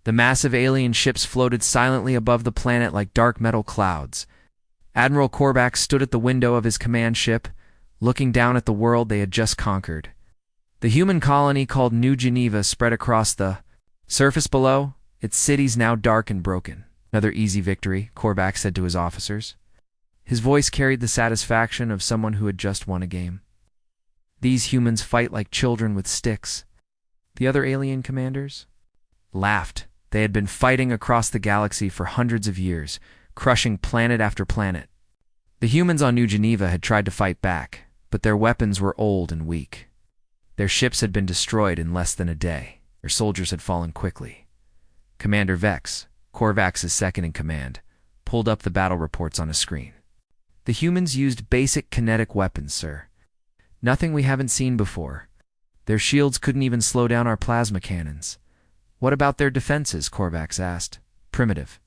The massive alien ships floated silently above the planet like dark metal clouds. Admiral Korvax stood at the window of his command ship, looking down at the world they had just conquered. The human colony called New Geneva spread across the surface below, its cities now dark and broken. Another easy victory, Korvax said to his officers. His voice carried the satisfaction of someone who had just won a game. These humans fight like children with sticks. The other alien commanders laughed. They had been fighting across the galaxy for hundreds of years, crushing planet after planet. The humans on New Geneva had tried to fight back, but their weapons were old and weak. Their ships had been destroyed in less than a day. Their soldiers had fallen quickly. Commander Vex, Korvax's second-in-command, pulled up the battle reports on a screen. The humans used basic kinetic weapons, sir. Nothing we haven't seen before. Their shields couldn't even slow down our plasma cannons. What about their defenses? Korvax asked. Primitive.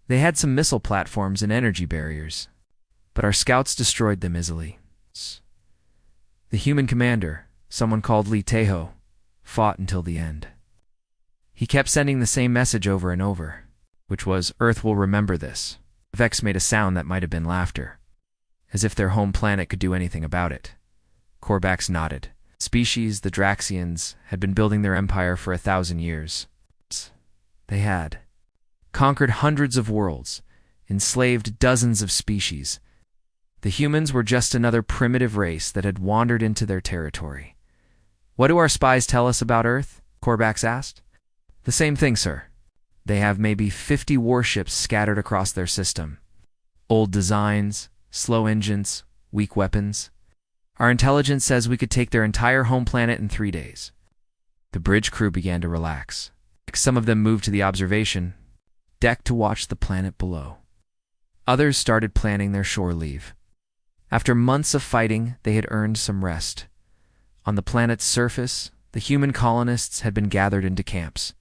They had some missile platforms and energy barriers, but our scouts destroyed them easily. The human commander, someone called Li Teho, fought until the end. He kept sending the same message over and over, which was, Earth will remember this. Vex made a sound that might have been laughter, as if their home planet could do anything about it. Korvax nodded. Species, the Draxians, had been building their empire for 1,000 years. They had conquered hundreds of worlds, enslaved dozens of species. The humans were just another primitive race that had wandered into their territory. What do our spies tell us about Earth? Korvax asked. The same thing, sir. They have maybe 50 warships scattered across their system. Old designs, slow engines, weak weapons. Our intelligence says we could take their entire home planet in 3 days. The bridge crew began to relax. Some of them moved to the observation deck to watch the planet below. Others started planning their shore leave. After months of fighting, they had earned some rest. On the planet's surface, the human colonists had been gathered into camps.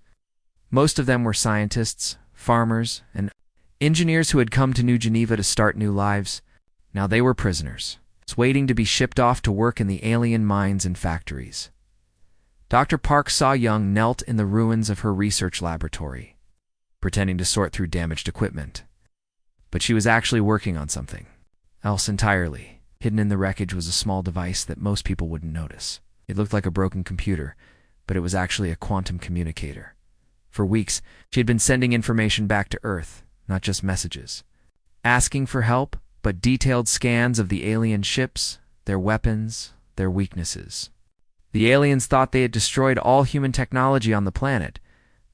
Most of them were scientists, farmers, and engineers who had come to New Geneva to start new lives. Now they were prisoners, waiting to be shipped off to work in the alien mines and factories. Dr. Park Saw-Young knelt in the ruins of her research laboratory, pretending to sort through damaged equipment. But she was actually working on something else entirely. Hidden in the wreckage was a small device that most people wouldn't notice. It looked like a broken computer, but it was actually a quantum communicator. For weeks, she had been sending information back to Earth, not just messages. Asking for help, but detailed scans of the alien ships, their weapons, their weaknesses. The aliens thought they had destroyed all human technology on the planet,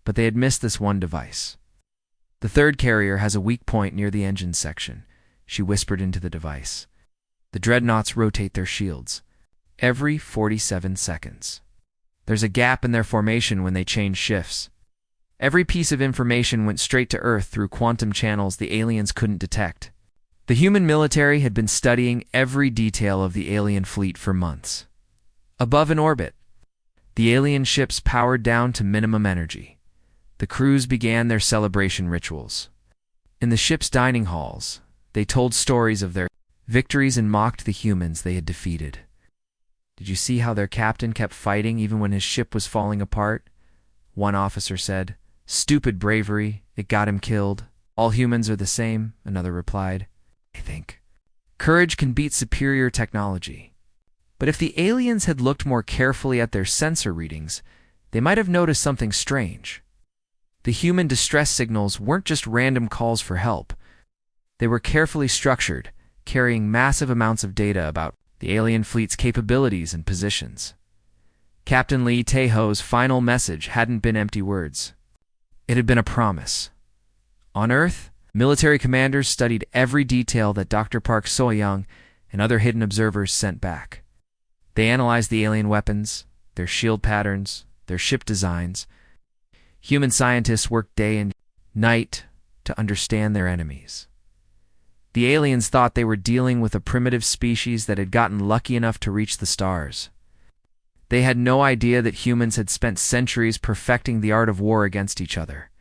but they had missed this one device. The third carrier has a weak point near the engine section, she whispered into the device. The dreadnoughts rotate their shields every 47 seconds. There's a gap in their formation when they change shifts. Every piece of information went straight to Earth through quantum channels the aliens couldn't detect. The human military had been studying every detail of the alien fleet for months. Above in orbit, the alien ships powered down to minimum energy. The crews began their celebration rituals. In the ship's dining halls, they told stories of their victories and mocked the humans they had defeated. Did you see how their captain kept fighting even when his ship was falling apart? One officer said. Stupid bravery, it got him killed. All humans are the same, another replied. I think courage can beat superior technology. But if the aliens had looked more carefully at their sensor readings, they might have noticed something strange. The human distress signals weren't just random calls for help. They were carefully structured, carrying massive amounts of data about the alien fleet's capabilities and positions. Captain Li Teho's final message hadn't been empty words. It had been a promise. On Earth, military commanders studied every detail that Dr. Park So-young and other hidden observers sent back. They analyzed the alien weapons, their shield patterns, their ship designs. Human scientists worked day and night to understand their enemies. The aliens thought they were dealing with a primitive species that had gotten lucky enough to reach the stars. They had no idea that humans had spent centuries perfecting the art of war against each other.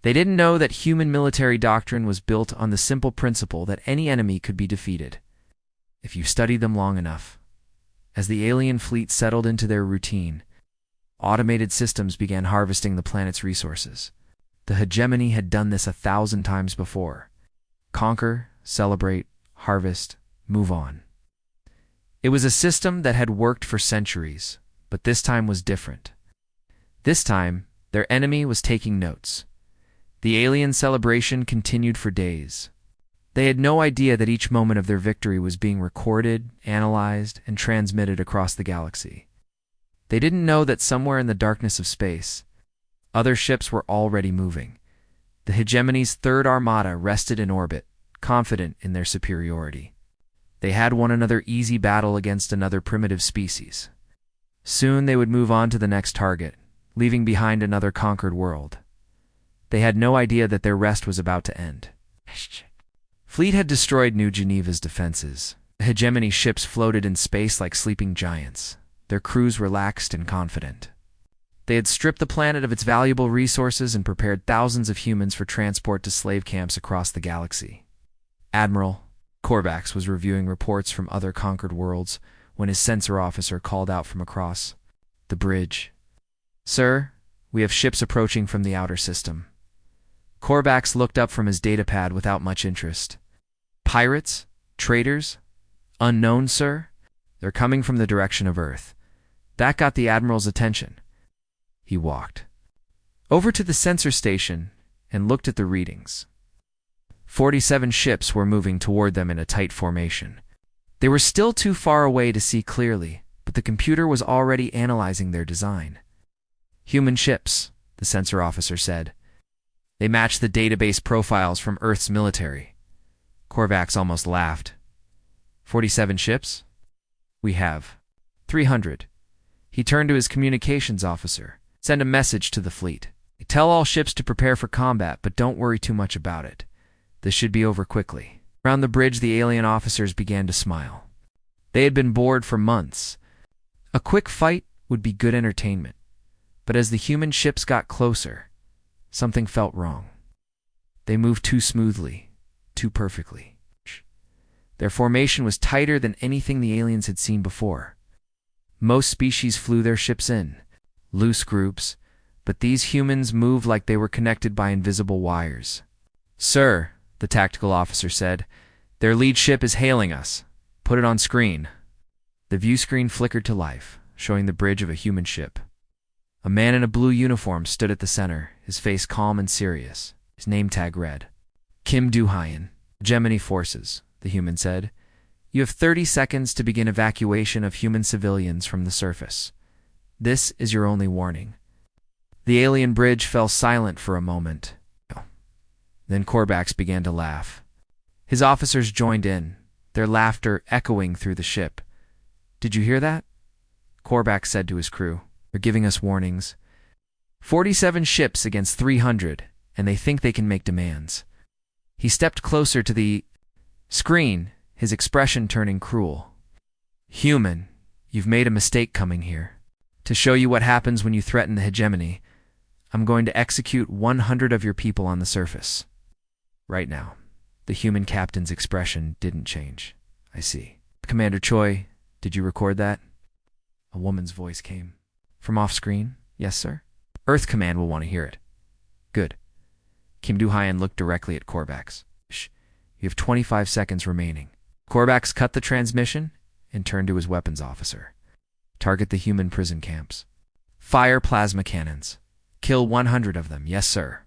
They didn't know that human military doctrine was built on the simple principle that any enemy could be defeated if you study them long enough. As the alien fleet settled into their routine, automated systems began harvesting the planet's resources. The hegemony had done this 1,000 times before. Conquer, celebrate, harvest, move on. It was a system that had worked for centuries, but this time was different. This time, their enemy was taking notes. The alien celebration continued for days. They had no idea that each moment of their victory was being recorded, analyzed, and transmitted across the galaxy. They didn't know that somewhere in the darkness of space, other ships were already moving. The hegemony's third armada rested in orbit, confident in their superiority. They had won another easy battle against another primitive species. Soon they would move on to the next target, leaving behind another conquered world. They had no idea that their rest was about to end. Fleet had destroyed New Geneva's defenses. The hegemony ships floated in space like sleeping giants, their crews relaxed and confident. They had stripped the planet of its valuable resources and prepared thousands of humans for transport to slave camps across the galaxy. Admiral Corvax was reviewing reports from other conquered worlds when his sensor officer called out from across the bridge. "Sir, we have ships approaching from the outer system." Corvax looked up from his datapad without much interest. "Pirates? Traitors? Unknown, sir? They're coming from the direction of Earth." That got the Admiral's attention. He walked over to the sensor station and looked at the readings. 47 ships were moving toward them in a tight formation. They were still too far away to see clearly, but the computer was already analyzing their design. "Human ships," the sensor officer said. "They match the database profiles from Earth's military." Corvax almost laughed. 47 ships? "We have 300. He turned to his communications officer. "Send a message to the fleet. Tell all ships to prepare for combat, but don't worry too much about it. This should be over quickly." Around the bridge, the alien officers began to smile. They had been bored for months. A quick fight would be good entertainment. But as the human ships got closer, something felt wrong. They moved too smoothly, too perfectly. Their formation was tighter than anything the aliens had seen before. Most species flew their ships in loose groups, but these humans moved like they were connected by invisible wires. "Sir," the tactical officer said, "their lead ship is hailing us. Put it on screen." The view screen flickered to life, showing the bridge of a human ship. A man in a blue uniform stood at the center, his face calm and serious. His name tag read, "Kim Du-Hyen, Gemini Forces," the human said. "You have 30 seconds to begin evacuation of human civilians from the surface. This is your only warning." The alien bridge fell silent for a moment. Then Corvax began to laugh. His officers joined in, their laughter echoing through the ship. "Did you hear that?" Corvax said to his crew. "They're giving us warnings. 47 ships against 300, and they think they can make demands." He stepped closer to the screen, his expression turning cruel. "Human, you've made a mistake coming here. To show you what happens when you threaten the hegemony, I'm going to execute 100 of your people on the surface." Right now, the human captain's expression didn't change. "I see. Commander Choi, did you record that?" A woman's voice came. "From off-screen? Yes, sir." "Earth Command will want to hear it." "Good." Kim Du-Hyen looked directly at Corvax. "Shh. You have 25 seconds remaining." Corvax cut the transmission and turned to his weapons officer. "Target the human prison camps. Fire plasma cannons. Kill 100 of them. Yes, sir."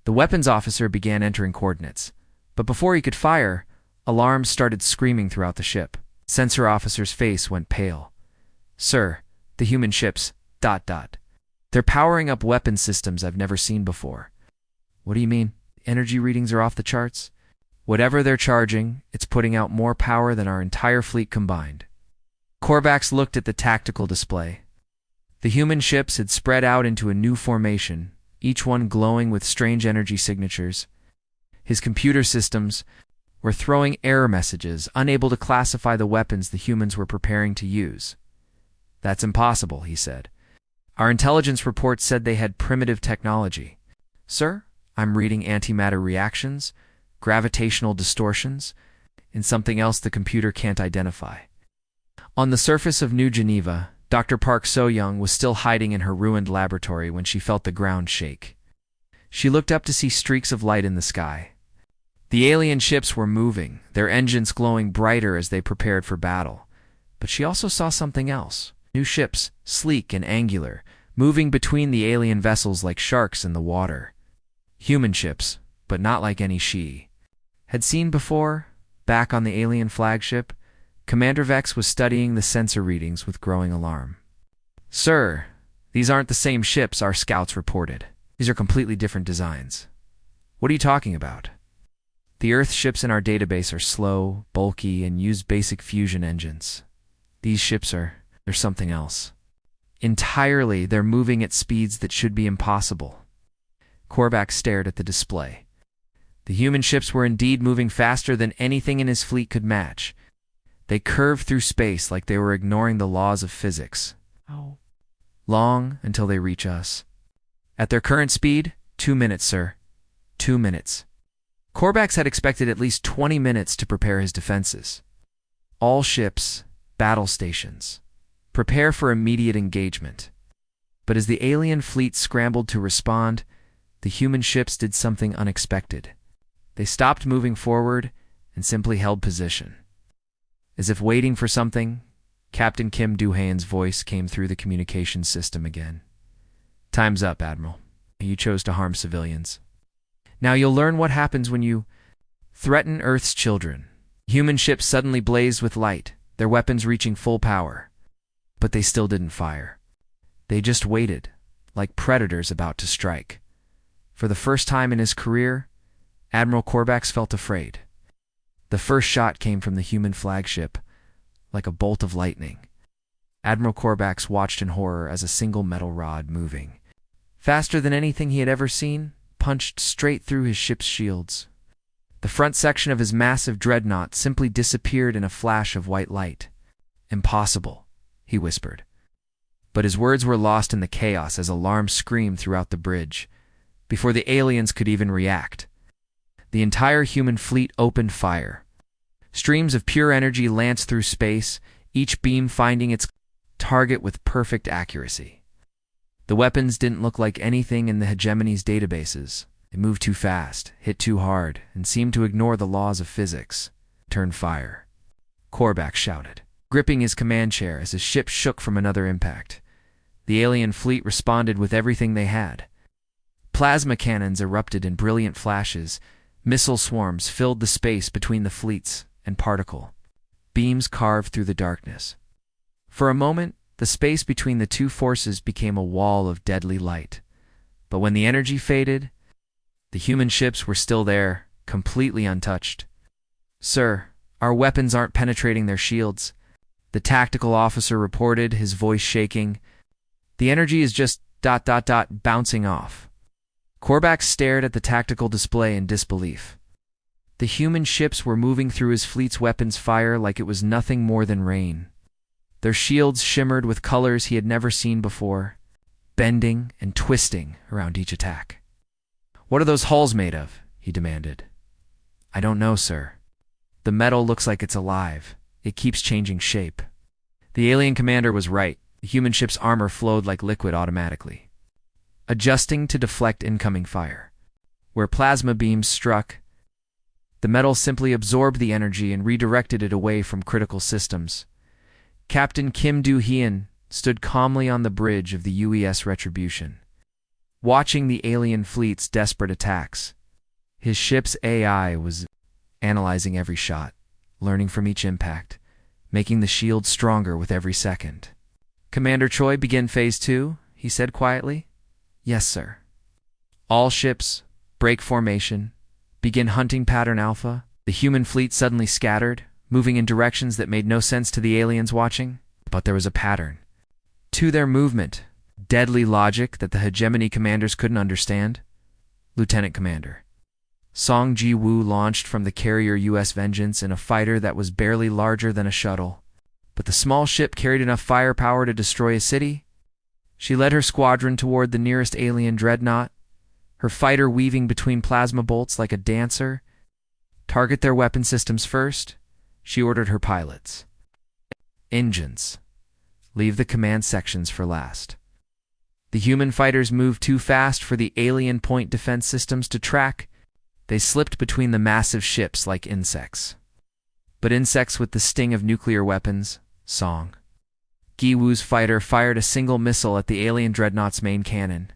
The weapons officer began entering coordinates, but before he could fire, alarms started screaming throughout the ship. Sensor officer's face went pale. "Sir, the human ships... They're powering up weapon systems I've never seen before." "What do you mean? Energy readings are off the charts?" "Whatever they're charging, it's putting out more power than our entire fleet combined." Corvax looked at the tactical display. The human ships had spread out into a new formation, each one glowing with strange energy signatures. His computer systems were throwing error messages, unable to classify the weapons the humans were preparing to use. "That's impossible," he said. "Our intelligence report said they had primitive technology." "Sir, I'm reading antimatter reactions, gravitational distortions, and something else the computer can't identify." On the surface of New Geneva, Dr. Park So-young was still hiding in her ruined laboratory when she felt the ground shake. She looked up to see streaks of light in the sky. The alien ships were moving, their engines glowing brighter as they prepared for battle. But she also saw something else. New ships, sleek and angular, moving between the alien vessels like sharks in the water. Human ships, but not like any she had seen before. Back on the alien flagship, Commander Vex was studying the sensor readings with growing alarm. "Sir, these aren't the same ships our scouts reported. These are completely different designs." "What are you talking about?" "The Earth ships in our database are slow, bulky, and use basic fusion engines. These ships they're something else. Entirely, they're moving at speeds that should be impossible." Korvac stared at the display. The human ships were indeed moving faster than anything in his fleet could match. They curved through space like they were ignoring the laws of physics. "How long until they reach us?" "At their current speed, 2 minutes, sir. 2 minutes." Korvac had expected at least 20 minutes to prepare his defenses. "All ships, battle stations. Prepare for immediate engagement." But as the alien fleet scrambled to respond, the human ships did something unexpected. They stopped moving forward and simply held position. As if waiting for something, Captain Kim Doohan's voice came through the communications system again. "Time's up, Admiral. You chose to harm civilians. Now you'll learn what happens when you threaten Earth's children." Human ships suddenly blazed with light, their weapons reaching full power. But they still didn't fire. They just waited, like predators about to strike. For the first time in his career, Admiral Korvac felt afraid. The first shot came from the human flagship, like a bolt of lightning. Admiral Korvac watched in horror as a single metal rod moving, faster than anything he had ever seen, punched straight through his ship's shields. The front section of his massive dreadnought simply disappeared in a flash of white light. "Impossible," he whispered. But his words were lost in the chaos as alarms screamed throughout the bridge. Before the aliens could even react, the entire human fleet opened fire. Streams of pure energy lanced through space, each beam finding its target with perfect accuracy. The weapons didn't look like anything in the hegemony's databases. They moved too fast, hit too hard, and seemed to ignore the laws of physics. "Turn fire," Korvac shouted, gripping his command chair as his ship shook from another impact. The alien fleet responded with everything they had. Plasma cannons erupted in brilliant flashes. Missile swarms filled the space between the fleets, and particle beams carved through the darkness. For a moment, the space between the two forces became a wall of deadly light. But when the energy faded, the human ships were still there, completely untouched. "Sir, our weapons aren't penetrating their shields," the tactical officer reported, his voice shaking. "The energy is just ... bouncing off." Korvac stared at the tactical display in disbelief. The human ships were moving through his fleet's weapons fire like it was nothing more than rain. Their shields shimmered with colors he had never seen before, bending and twisting around each attack. "What are those hulls made of?" he demanded. "I don't know, sir. The metal looks like it's alive. It keeps changing shape." The alien commander was right. The human ship's armor flowed like liquid automatically, adjusting to deflect incoming fire. Where plasma beams struck, the metal simply absorbed the energy and redirected it away from critical systems. Captain Kim Doo-hyun stood calmly on the bridge of the UES Retribution, watching the alien fleet's desperate attacks. His ship's AI was analyzing every shot, learning from each impact, making the shield stronger with every second. "Commander Choi, begin Phase 2, he said quietly. "Yes, sir." "All ships, break formation. Begin hunting pattern Alpha." The human fleet suddenly scattered, moving in directions that made no sense to the aliens watching. But there was a pattern to their movement, deadly logic that the hegemony commanders couldn't understand. "Lieutenant Commander." Song Ji-woo launched from the carrier U.S. Vengeance in a fighter that was barely larger than a shuttle. But the small ship carried enough firepower to destroy a city. She led her squadron toward the nearest alien dreadnought, her fighter weaving between plasma bolts like a dancer. "Target their weapon systems first," she ordered her pilots. "Engines. Leave the command sections for last." The human fighters moved too fast for the alien point defense systems to track. They slipped between the massive ships like insects. But insects with the sting of nuclear weapons, song. Gi Wu's fighter fired a single missile at the alien dreadnought's main cannon.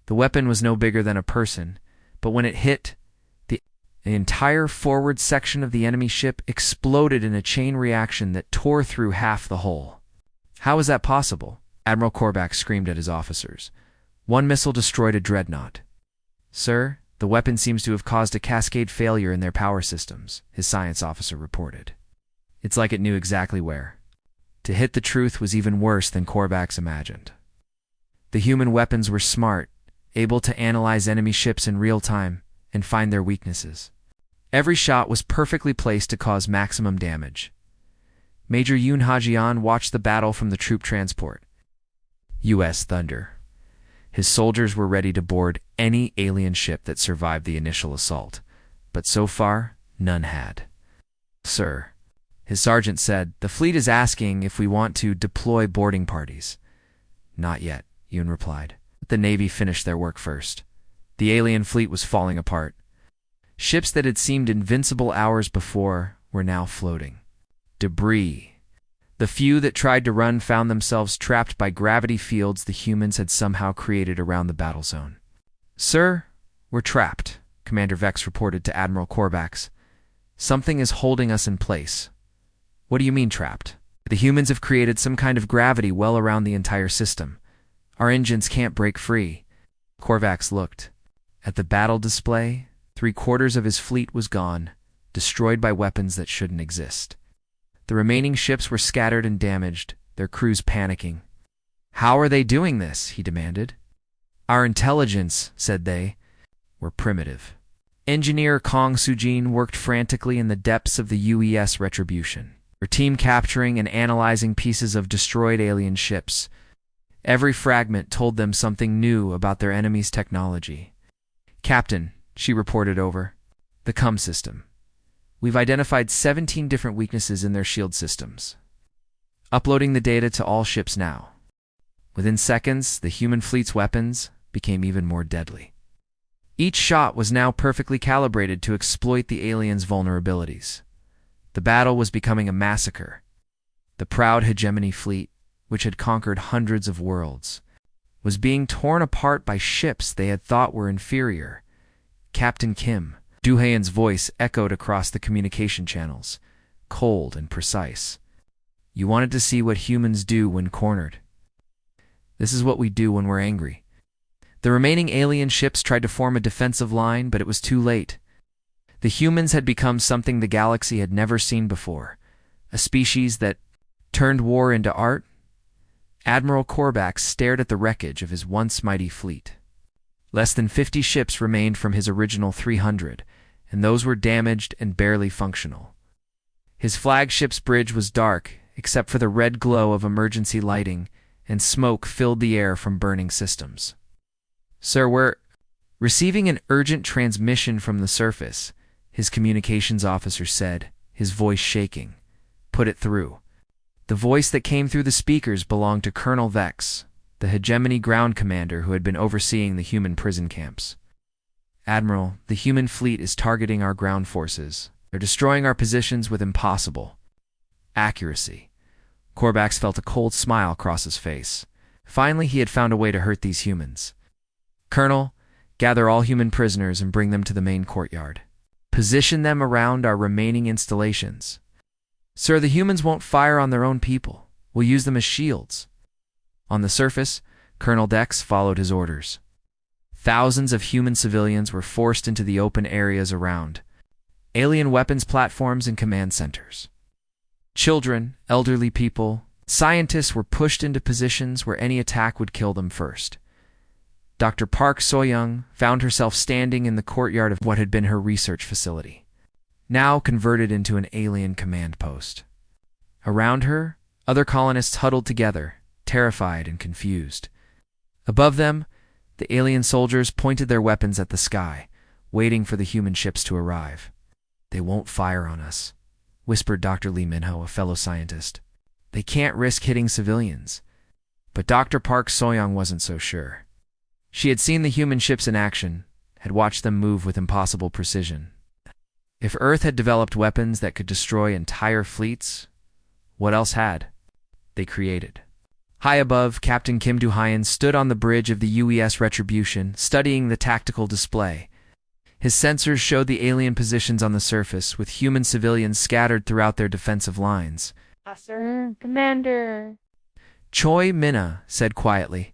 The weapon was no bigger than a person, but when it hit, the entire forward section of the enemy ship exploded in a chain reaction that tore through half the hull. How is that possible? Admiral Korvac screamed at his officers. One missile destroyed a dreadnought. Sir, the weapon seems to have caused a cascade failure in their power systems, his science officer reported. It's like it knew exactly where. To hit the truth was even worse than Korvac's imagined. The human weapons were smart, able to analyze enemy ships in real time and find their weaknesses. Every shot was perfectly placed to cause maximum damage. Major Yoon Hajian watched the battle from the troop transport. U.S. Thunder. His soldiers were ready to board any alien ship that survived the initial assault, but so far, none had. Sir, his sergeant said, the fleet is asking if we want to deploy boarding parties. Not yet, Yoon replied. Let the Navy finish their work first. The alien fleet was falling apart. Ships that had seemed invincible hours before were now floating. Debris. The few that tried to run found themselves trapped by gravity fields the humans had somehow created around the battle zone. Sir, we're trapped, Commander Vex reported to Admiral Korvax. Something is holding us in place. What do you mean trapped? The humans have created some kind of gravity well around the entire system. Our engines can't break free. Korvax looked. At the battle display, 3/4 of his fleet was gone, destroyed by weapons that shouldn't exist. The remaining ships were scattered and damaged, their crews panicking. How are they doing this? He demanded. Our intelligence, said they, were primitive. Engineer Kong Sujin worked frantically in the depths of the UES Retribution, her team capturing and analyzing pieces of destroyed alien ships. Every fragment told them something new about their enemy's technology. Captain, she reported over, the CUM system. We've identified 17 different weaknesses in their shield systems. Uploading the data to all ships now. Within seconds, the human fleet's weapons became even more deadly. Each shot was now perfectly calibrated to exploit the aliens' vulnerabilities. The battle was becoming a massacre. The proud hegemony fleet, which had conquered hundreds of worlds, was being torn apart by ships they had thought were inferior. Captain Kim, Duhaen's voice echoed across the communication channels, cold and precise. You wanted to see what humans do when cornered. This is what we do when we're angry. The remaining alien ships tried to form a defensive line, but it was too late. The humans had become something the galaxy had never seen before, a species that turned war into art. Admiral Korvac stared at the wreckage of his once mighty fleet. Less than 50 ships remained from his original 300, and those were damaged and barely functional. His flagship's bridge was dark, except for the red glow of emergency lighting, and smoke filled the air from burning systems. Sir, we're receiving an urgent transmission from the surface, his communications officer said, his voice shaking. Put it through. The voice that came through the speakers belonged to Colonel Vex, the hegemony ground commander who had been overseeing the human prison camps. Admiral, the human fleet is targeting our ground forces. They're destroying our positions with impossible accuracy. Korvax felt a cold smile cross his face. Finally, he had found a way to hurt these humans. Colonel, gather all human prisoners and bring them to the main courtyard. Position them around our remaining installations. Sir, the humans won't fire on their own people. We'll use them as shields. On the surface, Colonel Dex followed his orders. Thousands of human civilians were forced into the open areas around alien weapons platforms and command centers. Children, elderly people, scientists were pushed into positions where any attack would kill them first. Dr. Park Soyoung found herself standing in the courtyard of what had been her research facility, now converted into an alien command post. Around her, other colonists huddled together, terrified and confused. Above them, the alien soldiers pointed their weapons at the sky, waiting for the human ships to arrive. They won't fire on us, whispered Dr. Lee Minho, a fellow scientist. They can't risk hitting civilians. But Dr. Park Soyoung wasn't so sure. She had seen the human ships in action, had watched them move with impossible precision. If Earth had developed weapons that could destroy entire fleets, what else had they created? High above, Captain Kim Do-hyun stood on the bridge of the UES Retribution, studying the tactical display. His sensors showed the alien positions on the surface, with human civilians scattered throughout their defensive lines. Sir, Commander. Choi Minna said quietly,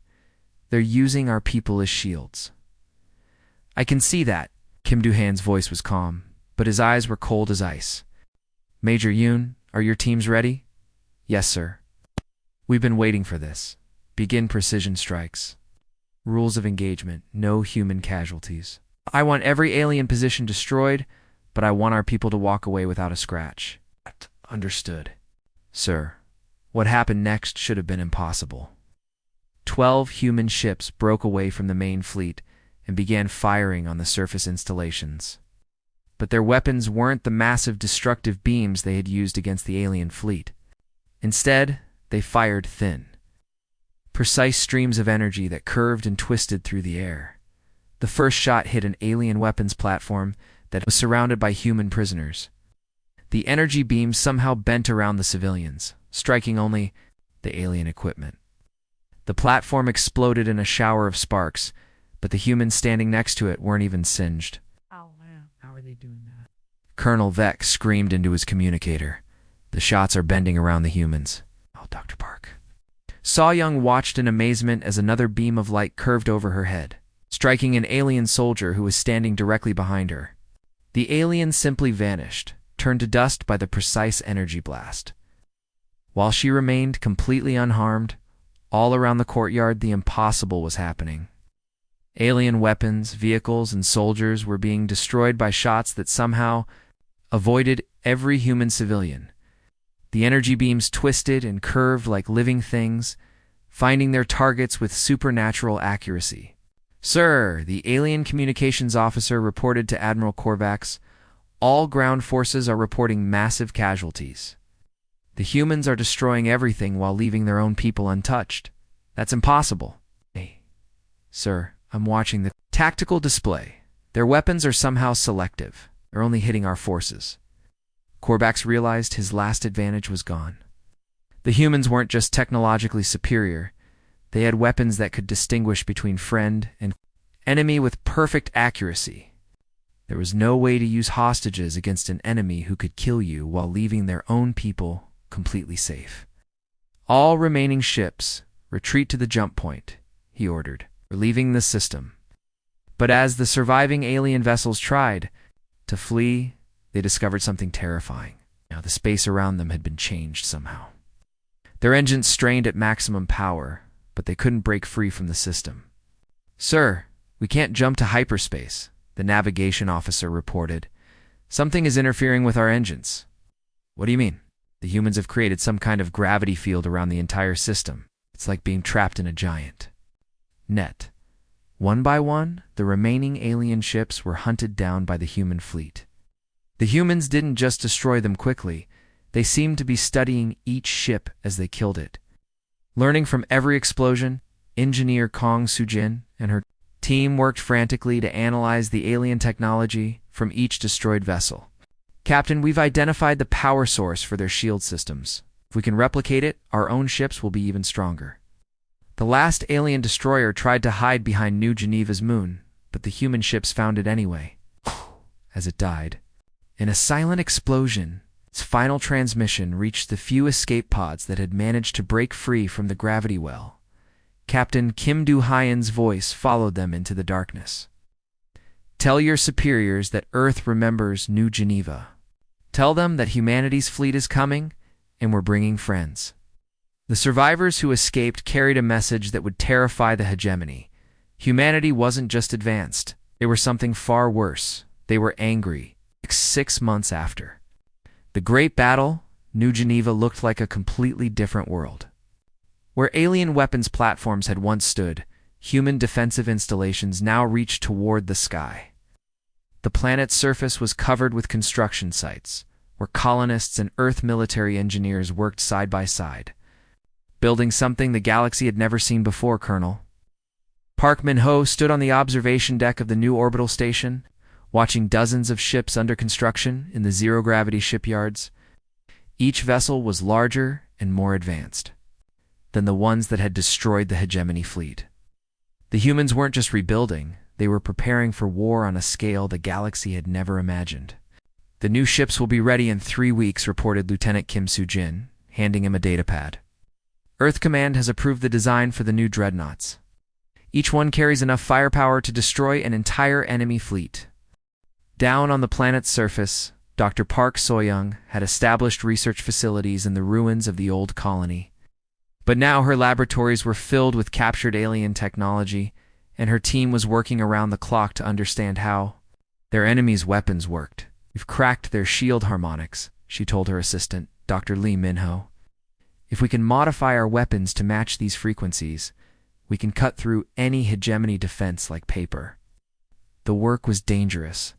"They're using our people as shields." "I can see that." Kim Do-hyun's voice was calm, but his eyes were cold as ice. "Major Yoon, are your teams ready?" "Yes, sir. We've been waiting for this. Begin precision strikes. Rules of engagement, no human casualties. I want every alien position destroyed, but I want our people to walk away without a scratch." "Understood, sir." What happened next should have been impossible. 12 human ships broke away from the main fleet and began firing on the surface installations. But their weapons weren't the massive destructive beams they had used against the alien fleet. Instead, they fired thin, precise streams of energy that curved and twisted through the air. The first shot hit an alien weapons platform that was surrounded by human prisoners. The energy beams somehow bent around the civilians, striking only the alien equipment. The platform exploded in a shower of sparks, but the humans standing next to it weren't even singed. Oh, man. How are they doing that? Colonel Vec screamed into his communicator. "The shots are bending around the humans." "Oh, Dr. Park." Soyoung watched in amazement as another beam of light curved over her head, striking an alien soldier who was standing directly behind her. The alien simply vanished, turned to dust by the precise energy blast. While she remained completely unharmed, all around the courtyard the impossible was happening. Alien weapons, vehicles, and soldiers were being destroyed by shots that somehow avoided every human civilian. The energy beams twisted and curved like living things, finding their targets with supernatural accuracy. "Sir," the alien communications officer reported to Admiral Korvax, "all ground forces are reporting massive casualties. The humans are destroying everything while leaving their own people untouched. That's impossible." "Hey, sir, I'm watching the tactical display. Their weapons are somehow selective. They're only hitting our forces." Korvax realized his last advantage was gone. The humans weren't just technologically superior. They had weapons that could distinguish between friend and enemy with perfect accuracy. There was no way to use hostages against an enemy who could kill you while leaving their own people completely safe. "All remaining ships, retreat to the jump point," he ordered, leaving the system. But as the surviving alien vessels tried to flee, they discovered something terrifying. Now the space around them had been changed somehow. Their engines strained at maximum power, but they couldn't break free from the system. "Sir, we can't jump to hyperspace," the navigation officer reported. "Something is interfering with our engines." "What do you mean?" "The humans have created some kind of gravity field around the entire system. It's like being trapped in a giant net." One by one, the remaining alien ships were hunted down by the human fleet. The humans didn't just destroy them quickly, they seemed to be studying each ship as they killed it. Learning from every explosion, engineer Kong Soo-jin and her team worked frantically to analyze the alien technology from each destroyed vessel. "Captain, we've identified the power source for their shield systems. If we can replicate it, our own ships will be even stronger." The last alien destroyer tried to hide behind New Geneva's moon, but the human ships found it anyway. As it died, in a silent explosion, its final transmission reached the few escape pods that had managed to break free from the gravity well. Captain Kim Do-hyun's voice followed them into the darkness. "Tell your superiors that Earth remembers New Geneva. Tell them that humanity's fleet is coming, and we're bringing friends." The survivors who escaped carried a message that would terrify the hegemony. Humanity wasn't just advanced. They were something far worse. They were angry. 6 months after the Great Battle, New Geneva looked like a completely different world. Where alien weapons platforms had once stood, human defensive installations now reached toward the sky. The planet's surface was covered with construction sites, where colonists and Earth military engineers worked side by side. building something the galaxy had never seen before, Colonel. Park Min-ho stood on the observation deck of the new orbital station, watching dozens of ships under construction in the zero-gravity shipyards. Each vessel was larger and more advanced than the ones that had destroyed the hegemony fleet. The humans weren't just rebuilding, they were preparing for war on a scale the galaxy had never imagined. "The new ships will be ready in 3 weeks," reported Lieutenant Kim Soo-jin, handing him a datapad. "Earth Command has approved the design for the new dreadnoughts. Each one carries enough firepower to destroy an entire enemy fleet." Down on the planet's surface, Dr. Park So-young had established research facilities in the ruins of the old colony. But now her laboratories were filled with captured alien technology, and her team was working around the clock to understand how their enemies' weapons worked. "We've cracked their shield harmonics," she told her assistant, Dr. Lee Min-ho. "If we can modify our weapons to match these frequencies, we can cut through any hegemony defense like paper." The work was dangerous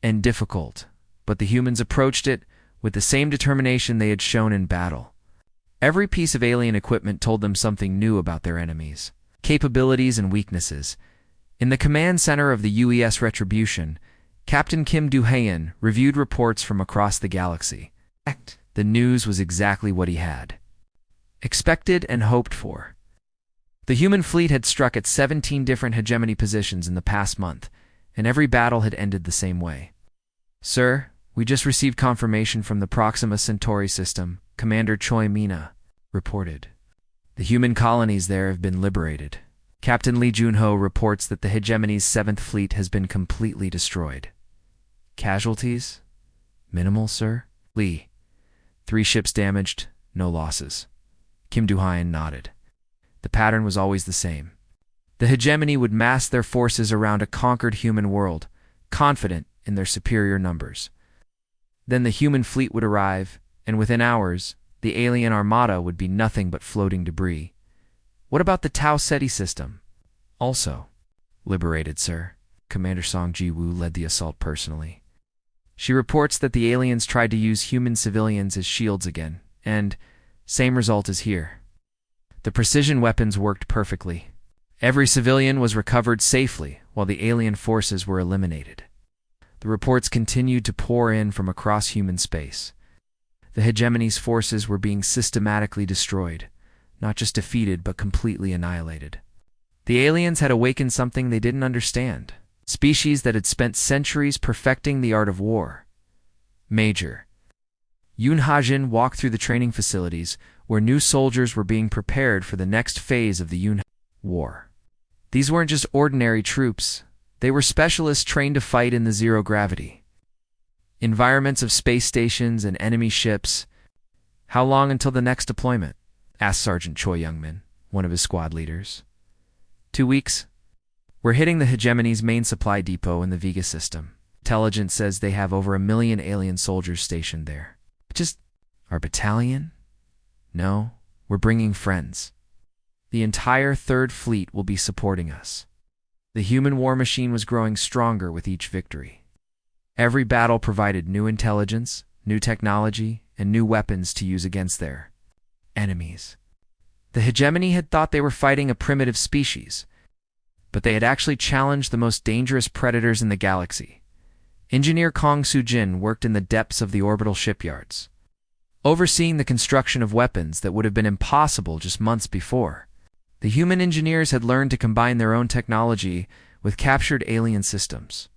and difficult, but the humans approached it with the same determination they had shown in battle. Every piece of alien equipment told them something new about their enemies, capabilities and weaknesses. In the command center of the UES Retribution, Captain Kim Do-haen reviewed reports from across the galaxy. The news was exactly what he had expected and hoped for. The human fleet had struck at 17 different hegemony positions in the past month, and every battle had ended the same way. "Sir, we just received confirmation from the Proxima Centauri system," Commander Choi Mina reported. "The human colonies there have been liberated." Captain Lee Jun-ho reports that the hegemony's 7th fleet has been completely destroyed. "Casualties? Minimal, sir?" "Lee, 3 ships damaged, no losses." Kim Do-haen nodded. The pattern was always the same. The hegemony would mass their forces around a conquered human world, confident in their superior numbers. Then the human fleet would arrive, and within hours, the alien armada would be nothing but floating debris. "What about the Tau Ceti system?" "Also liberated, sir." Commander Song Ji-woo led the assault personally. She reports that the aliens tried to use human civilians as shields again, and same result as here. The precision weapons worked perfectly. Every civilian was recovered safely, while the alien forces were eliminated. The reports continued to pour in from across human space. The hegemony's forces were being systematically destroyed, not just defeated but completely annihilated. The aliens had awakened something they didn't understand, species that had spent centuries perfecting the art of war. Major Yoon Ha-jin walked through the training facilities where new soldiers were being prepared for the next phase of the Yoon War. These weren't just ordinary troops. They were specialists trained to fight in the zero-gravity environments of space stations and enemy ships. "How long until the next deployment?" asked Sergeant Choi Young-min, one of his squad leaders. 2 weeks. We're hitting the hegemony's main supply depot in the Vega system. Intelligence says they have over 1 million alien soldiers stationed there. Just our battalion? No, we're bringing friends. The entire 3rd Fleet will be supporting us. The human war machine was growing stronger with each victory. Every battle provided new intelligence, new technology, and new weapons to use against their enemies. The hegemony had thought they were fighting a primitive species, but they had actually challenged the most dangerous predators in the galaxy. Engineer Kong Soo-jin worked in the depths of the orbital shipyards, overseeing the construction of weapons that would have been impossible just months before. The human engineers had learned to combine their own technology with captured alien systems,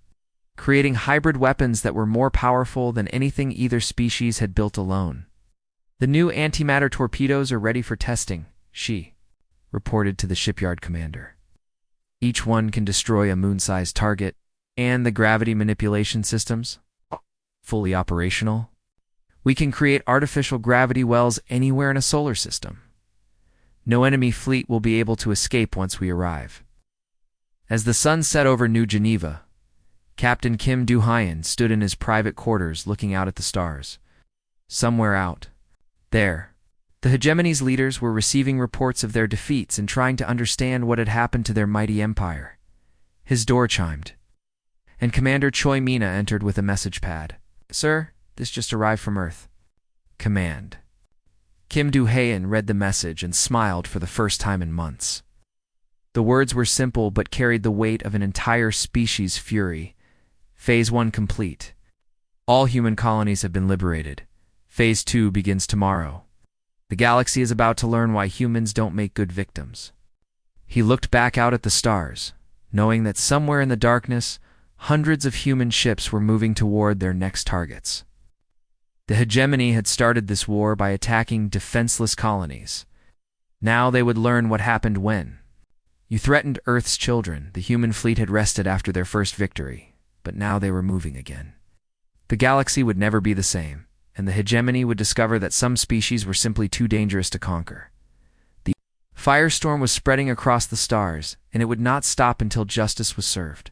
creating hybrid weapons that were more powerful than anything either species had built alone. "The new antimatter torpedoes are ready for testing," she reported to the shipyard commander. "Each one can destroy a moon-sized target, and the gravity manipulation systems, fully operational. We can create artificial gravity wells anywhere in a solar system. No enemy fleet will be able to escape once we arrive." As the sun set over New Geneva, Captain Kim Do-haen stood in his private quarters looking out at the stars. Somewhere out there, the hegemony's leaders were receiving reports of their defeats and trying to understand what had happened to their mighty empire. His door chimed, and Commander Choi Mina entered with a message pad. "Sir, this just arrived from Earth." Command. Kim Do-haen read the message and smiled for the first time in months. The words were simple but carried the weight of an entire species' fury. Phase 1 complete. All human colonies have been liberated. Phase 2 begins tomorrow. The galaxy is about to learn why humans don't make good victims. He looked back out at the stars, knowing that somewhere in the darkness, hundreds of human ships were moving toward their next targets. The hegemony had started this war by attacking defenseless colonies. Now they would learn what happened when. You threatened Earth's children. The human fleet had rested after their first victory, but now they were moving again. The galaxy would never be the same, and the hegemony would discover that some species were simply too dangerous to conquer. The firestorm was spreading across the stars, and it would not stop until justice was served.